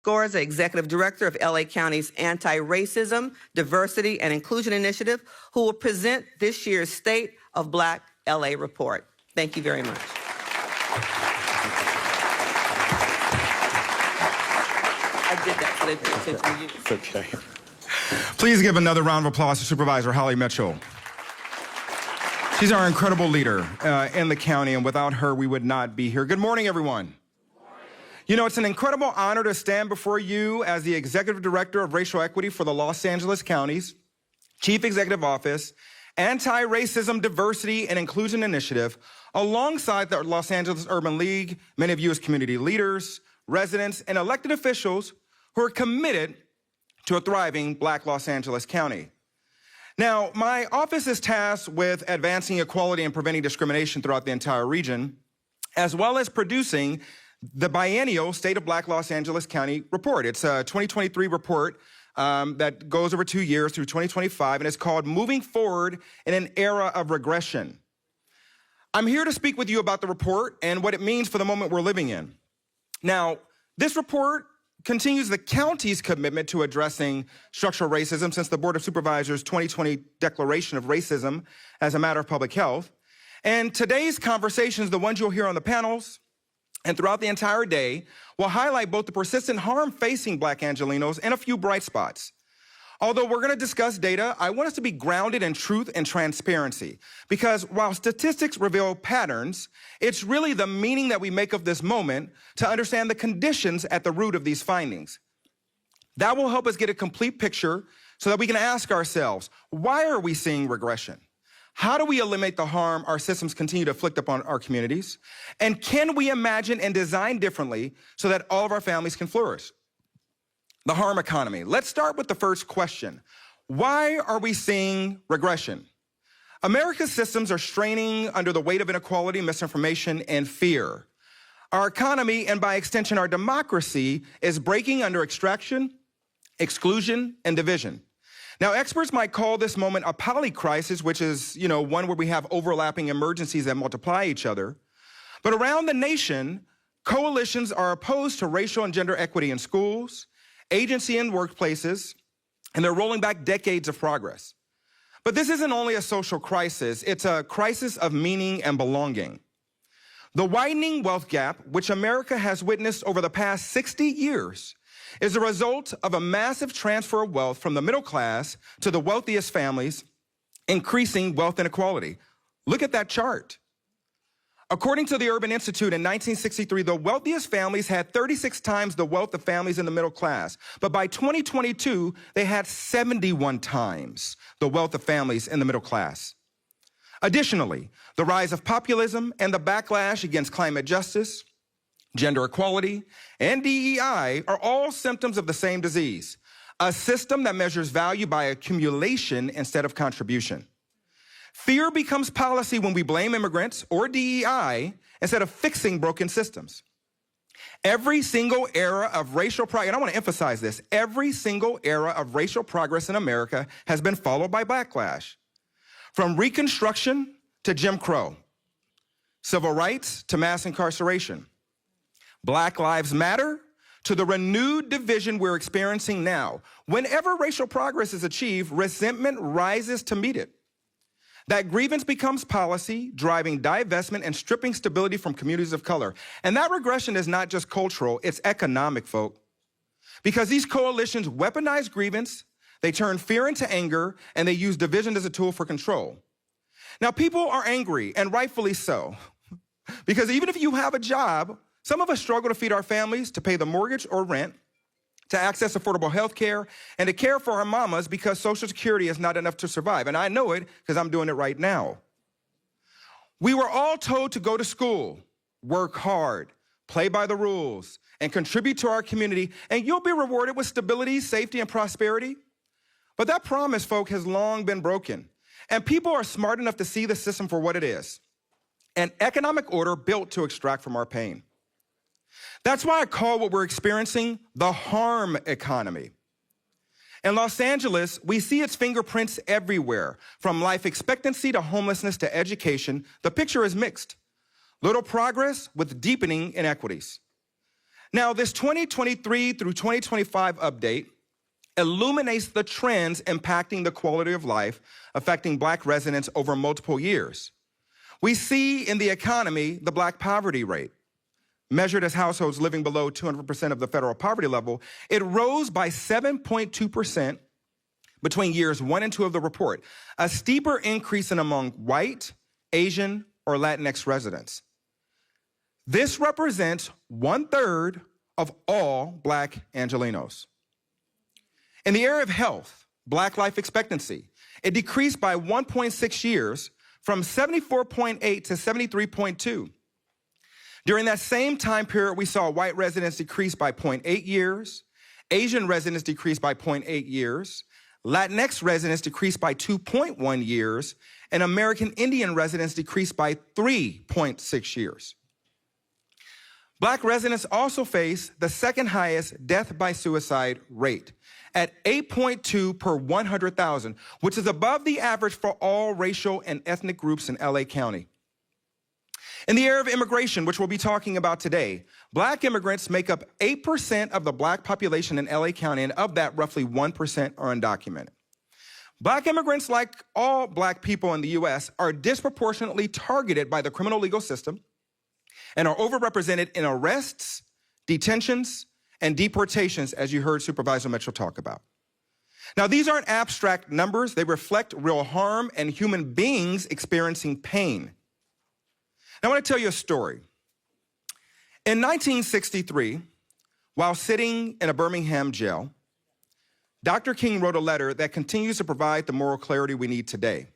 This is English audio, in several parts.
Scorza, Executive Director of LA County's Anti-Racism, Diversity, and Inclusion Initiative, who will present this year's State of Black LA report. Thank you very much. I did that so they pay attention to you. It's okay. Please give another round of applause to Supervisor Holly Mitchell. She's our incredible leader in the county, and without her, we would not be here. Good morning, everyone. You know, it's an incredible honor to stand before you as the Executive Director of Racial Equity for the Los Angeles County's Chief Executive Office, Anti-Racism, Diversity, and Inclusion Initiative, alongside the Los Angeles Urban League, many of you as community leaders, residents, and elected officials who are committed to a thriving Black Los Angeles County. Now, my office is tasked with advancing equality and preventing discrimination throughout the entire region, as well as producing the biennial State of Black Los Angeles County report. It's a 2023 report that goes over 2 years through 2025, and it's called Moving Forward in an Era of Regression. I'm here to speak with you about the report and what it means for the moment we're living in. Now, this report continues the county's commitment to addressing structural racism since the Board of Supervisors' 2020 Declaration of Racism as a Matter of Public Health. And today's conversations, the ones you'll hear on the panels and throughout the entire day, will highlight both the persistent harm facing Black Angelenos and a few bright spots. Although we're going to discuss data, I want us to be grounded in truth and transparency, because while statistics reveal patterns, it's really the meaning that we make of this moment to understand the conditions at the root of these findings. That will help us get a complete picture so that we can ask ourselves, why are we seeing regression? How do we eliminate the harm our systems continue to inflict upon our communities? And can we imagine and design differently so that all of our families can flourish? The harm economy. Let's start with the first question. Why are we seeing regression? America's systems are straining under the weight of inequality, misinformation, and fear. Our economy, and by extension our democracy, is breaking under extraction, exclusion, and division. Now, experts might call this moment a polycrisis, which is, one where we have overlapping emergencies that multiply each other. But around the nation, coalitions are opposed to racial and gender equity in schools, agency in workplaces, and they're rolling back decades of progress. But this isn't only a social crisis, it's a crisis of meaning and belonging. The widening wealth gap, which America has witnessed over the past 60 years, is a result of a massive transfer of wealth from the middle class to the wealthiest families, increasing wealth inequality. Look at that chart. According to the Urban Institute in 1963, the wealthiest families had 36 times the wealth of families in the middle class. But by 2022, they had 71 times the wealth of families in the middle class. Additionally, the rise of populism and the backlash against climate justice, gender equality, and DEI are all symptoms of the same disease, a system that measures value by accumulation instead of contribution. Fear becomes policy when we blame immigrants or DEI instead of fixing broken systems. Every single era of racial progress, and I want to emphasize this, every single era of racial progress in America has been followed by backlash. From Reconstruction to Jim Crow, civil rights to mass incarceration, Black Lives Matter to the renewed division we're experiencing now. Whenever racial progress is achieved, resentment rises to meet it. That grievance becomes policy, driving divestment and stripping stability from communities of color. And that regression is not just cultural, it's economic, folk. Because these coalitions weaponize grievance, they turn fear into anger, and they use division as a tool for control. Now, people are angry, and rightfully so. Because even if you have a job, some of us struggle to feed our families, to pay the mortgage or rent, to access affordable health care, and to care for our mamas because Social Security is not enough to survive. And I know it because I'm doing it right now. We were all told to go to school, work hard, play by the rules, and contribute to our community, and you'll be rewarded with stability, safety, and prosperity. But that promise, folk, has long been broken. And people are smart enough to see the system for what it is, an economic order built to extract from our pain. That's why I call what we're experiencing the harm economy. In Los Angeles, we see its fingerprints everywhere. From life expectancy to homelessness to education, the picture is mixed. Little progress with deepening inequities. Now, this 2023 through 2025 update illuminates the trends impacting the quality of life affecting Black residents over multiple years. We see in the economy the Black poverty rate, measured as households living below 200% of the federal poverty level. It rose by 7.2% between years 1 and 2 of the report, a steeper increase than among white, Asian, or Latinx residents. This represents 1/3 of all Black Angelenos. In the area of health, Black life expectancy, it decreased by 1.6 years from 74.8 to 73.2. During that same time period, we saw white residents decrease by 0.8 years, Asian residents decrease by 0.8 years, Latinx residents decreased by 2.1 years, and American Indian residents decreased by 3.6 years. Black residents also face the second highest death by suicide rate at 8.2 per 100,000, which is above the average for all racial and ethnic groups in LA County. In the area of immigration, which we'll be talking about today, Black immigrants make up 8% of the Black population in LA County, and of that, roughly 1% are undocumented. Black immigrants, like all Black people in the U.S., are disproportionately targeted by the criminal legal system and are overrepresented in arrests, detentions, and deportations, as you heard Supervisor Mitchell talk about. Now, these aren't abstract numbers. They reflect real harm and human beings experiencing pain. Now, I want to tell you a story. In 1963, while sitting in a Birmingham jail, Dr. King wrote a letter that continues to provide the moral clarity we need today.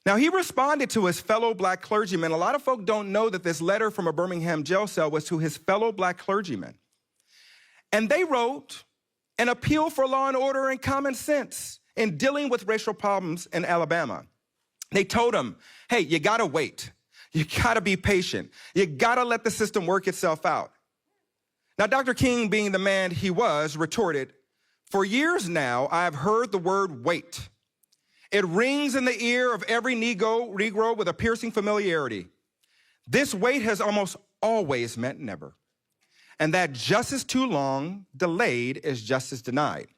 Now, he responded to his fellow Black clergymen. A lot of folk don't know that this letter from a Birmingham jail cell was to his fellow Black clergymen. And they wrote an appeal for law and order and common sense in dealing with racial problems in Alabama. They told him, hey, you gotta wait. You gotta be patient. You gotta let the system work itself out. Now, Dr. King, being the man he was, retorted, for years now, I have heard the word wait. It rings in the ear of every Negro with a piercing familiarity. This wait has almost always meant never. And that justice too long delayed is justice denied.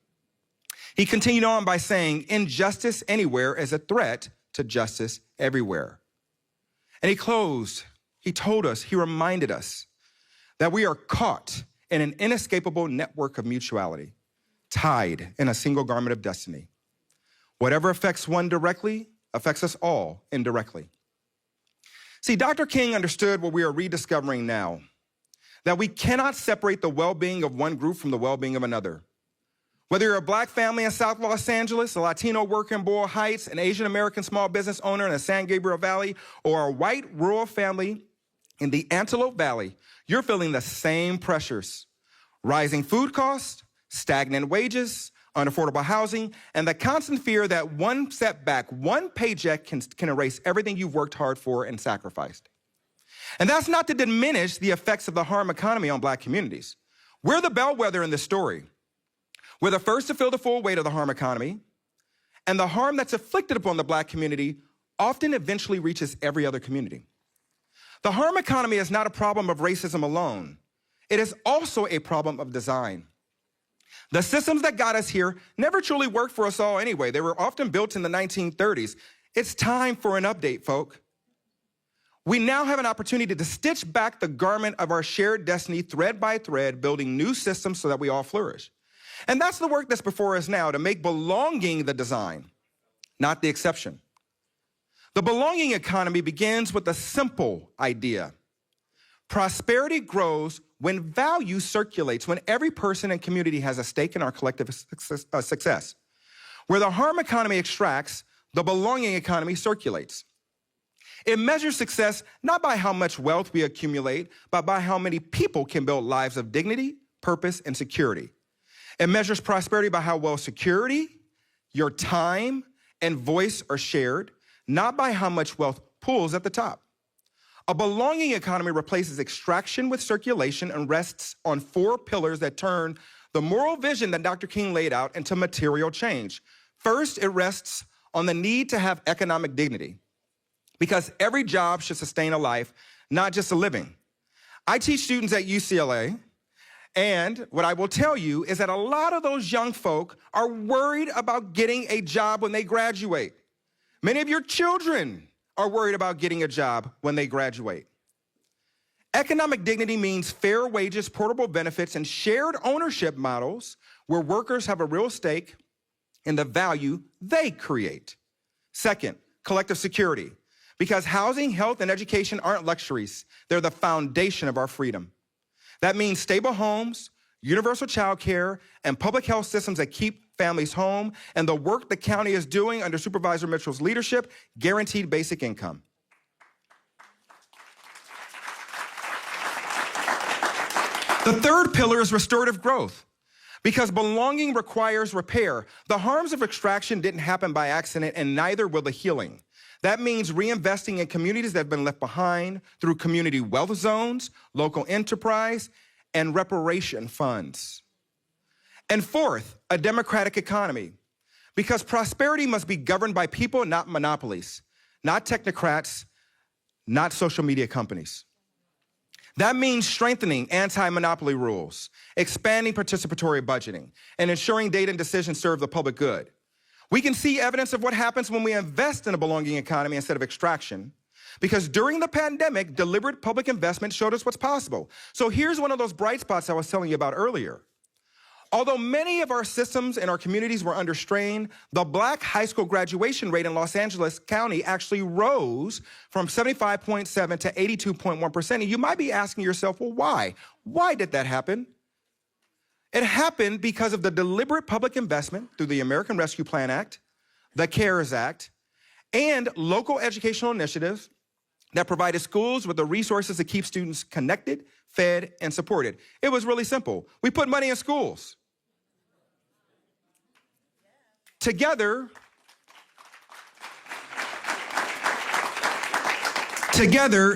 He continued on by saying, injustice anywhere is a threat to justice everywhere. And he closed, he told us, he reminded us that we are caught in an inescapable network of mutuality, tied in a single garment of destiny. Whatever affects one directly affects us all indirectly. See, Dr. King understood what we are rediscovering now, that we cannot separate the well-being of one group from the well-being of another. Whether you're a Black family in South Los Angeles, a Latino worker in Boyle Heights, an Asian American small business owner in the San Gabriel Valley, or a white rural family in the Antelope Valley, you're feeling the same pressures. Rising food costs, stagnant wages, unaffordable housing, and the constant fear that one setback, one paycheck can erase everything you've worked hard for and sacrificed. And that's not to diminish the effects of the harm economy on Black communities. We're the bellwether in this story. We're the first to feel the full weight of the harm economy, and the harm that's inflicted upon the Black community often eventually reaches every other community. The harm economy is not a problem of racism alone. It is also a problem of design. The systems that got us here never truly worked for us all anyway. They were often built in the 1930s. It's time for an update, folk. We now have an opportunity to stitch back the garment of our shared destiny thread by thread, building new systems so that we all flourish. And that's the work that's before us now, to make belonging the design, not the exception. The belonging economy begins with a simple idea. Prosperity grows when value circulates, when every person and community has a stake in our collective success. Where the harm economy extracts, the belonging economy circulates. It measures success not by how much wealth we accumulate, but by how many people can build lives of dignity, purpose, and security. It measures prosperity by how well security, your time, and voice are shared, not by how much wealth pools at the top. A belonging economy replaces extraction with circulation and rests on 4 pillars that turn the moral vision that Dr. King laid out into material change. First, it rests on the need to have economic dignity, because every job should sustain a life, not just a living. I teach students at UCLA, And what I will tell you is that a lot of those young folk are worried about getting a job when they graduate. Many of your children are worried about getting a job when they graduate. Economic dignity means fair wages, portable benefits, and shared ownership models where workers have a real stake in the value they create. Second, collective security, because housing, health, and education aren't luxuries. They're the foundation of our freedom. That means stable homes, universal child care, and public health systems that keep families home, and the work the county is doing under Supervisor Mitchell's leadership, guaranteed basic income. The third pillar is restorative growth, because belonging requires repair. The harms of extraction didn't happen by accident, and neither will the healing. That means reinvesting in communities that have been left behind through community wealth zones, local enterprise, and reparation funds. And fourth, a democratic economy, because prosperity must be governed by people, not monopolies, not technocrats, not social media companies. That means strengthening anti-monopoly rules, expanding participatory budgeting, and ensuring data and decisions serve the public good. We can see evidence of what happens when we invest in a belonging economy instead of extraction, because during the pandemic, deliberate public investment showed us what's possible. So here's one of those bright spots I was telling you about earlier. Although many of our systems and our communities were under strain, the Black high school graduation rate in Los Angeles County actually rose from 75.7 to 82.1%. And you might be asking yourself, well, why? Why did that happen? It happened because of the deliberate public investment through the American Rescue Plan Act, the CARES Act, and local educational initiatives that provided schools with the resources to keep students connected, fed, and supported. It was really simple. We put money in schools. Together,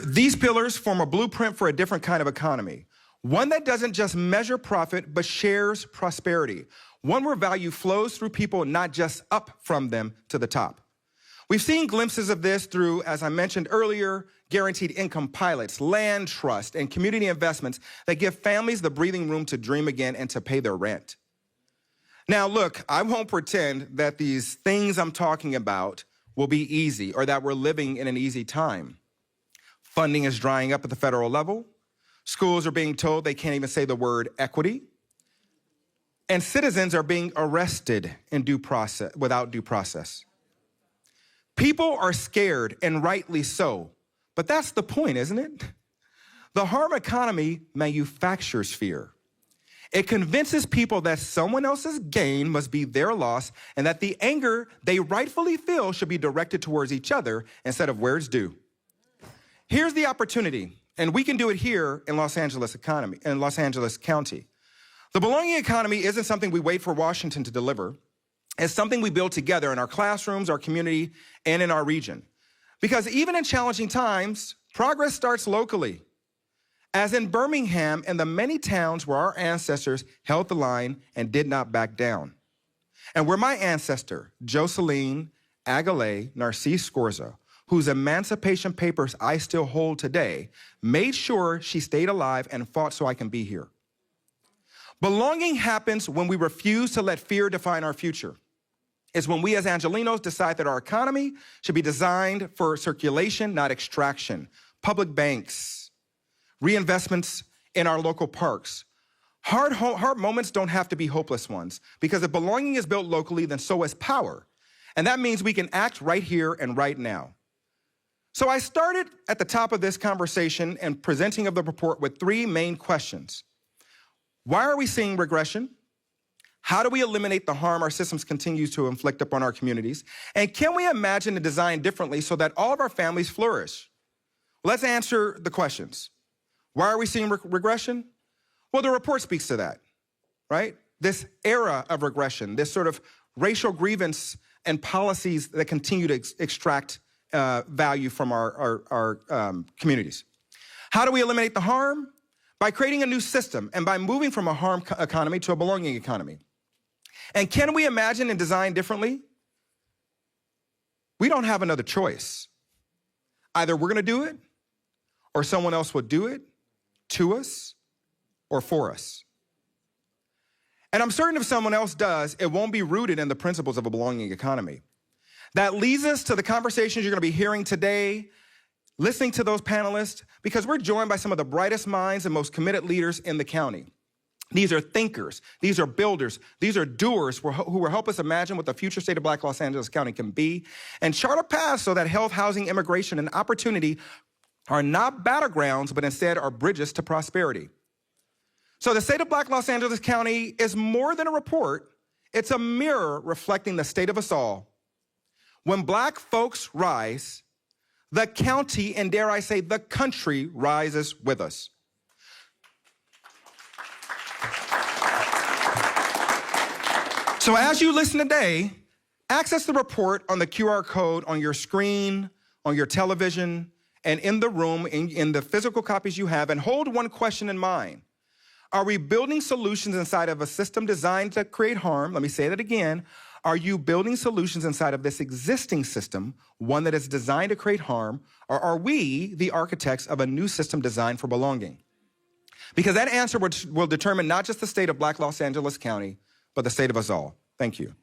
these pillars form a blueprint for a different kind of economy. One that doesn't just measure profit, but shares prosperity. One where value flows through people, not just up from them to the top. We've seen glimpses of this through, as I mentioned earlier, guaranteed income pilots, land trust, and community investments that give families the breathing room to dream again and to pay their rent. Now, look, I won't pretend that these things I'm talking about will be easy or that we're living in an easy time. Funding is drying up at the federal level. Schools are being told they can't even say the word equity. And citizens are being arrested without due process. People are scared, and rightly so. But that's the point, isn't it? The harm economy manufactures fear. It convinces people that someone else's gain must be their loss and that the anger they rightfully feel should be directed towards each other instead of where it's due. Here's the opportunity, and we can do it here in Los Angeles County. The belonging economy isn't something we wait for Washington to deliver. It's something we build together in our classrooms, our community, and in our region. Because even in challenging times, progress starts locally. As in Birmingham and the many towns where our ancestors held the line and did not back down. And where my ancestor, Jocelyn Agale Narcisse Scorza, whose emancipation papers I still hold today, made sure she stayed alive and fought so I can be here. Belonging happens when we refuse to let fear define our future. It's when we as Angelenos decide that our economy should be designed for circulation, not extraction. Public banks, reinvestments in our local parks. Hard moments don't have to be hopeless ones, because if belonging is built locally, then so is power. And that means we can act right here and right now. So I started at the top of this conversation and presenting of the report with three main questions. Why are we seeing regression? How do we eliminate the harm our systems continue to inflict upon our communities? And can we imagine and design differently so that all of our families flourish? Let's answer the questions. Why are we seeing regression? Well, the report speaks to that, right? This era of regression, this sort of racial grievance and policies that continue to extract value from our communities. How do we eliminate the harm? By creating a new system and by moving from a harm economy to a belonging economy. And can we imagine and design differently? We don't have another choice. Either we're going to do it or someone else will do it to us or for us. And I'm certain if someone else does, it won't be rooted in the principles of a belonging economy. That leads us to the conversations you're going to be hearing today, listening to those panelists, because we're joined by some of the brightest minds and most committed leaders in the county. These are thinkers, these are builders, these are doers who will help us imagine what the future state of Black Los Angeles County can be and chart a path so that health, housing, immigration, and opportunity are not battlegrounds, but instead are bridges to prosperity. So the state of Black Los Angeles County is more than a report. It's a mirror reflecting the state of us all. When Black folks rise, the county, and dare I say, the country rises with us. So as you listen today, access the report on the QR code on your screen, on your television, and in the room, in the physical copies you have, and hold one question in mind. Are we building solutions inside of a system designed to create harm? Let me say that again. Are you building solutions inside of this existing system, one that is designed to create harm, or are we the architects of a new system designed for belonging? Because that answer will determine not just the state of Black Los Angeles County, but the state of us all. Thank you.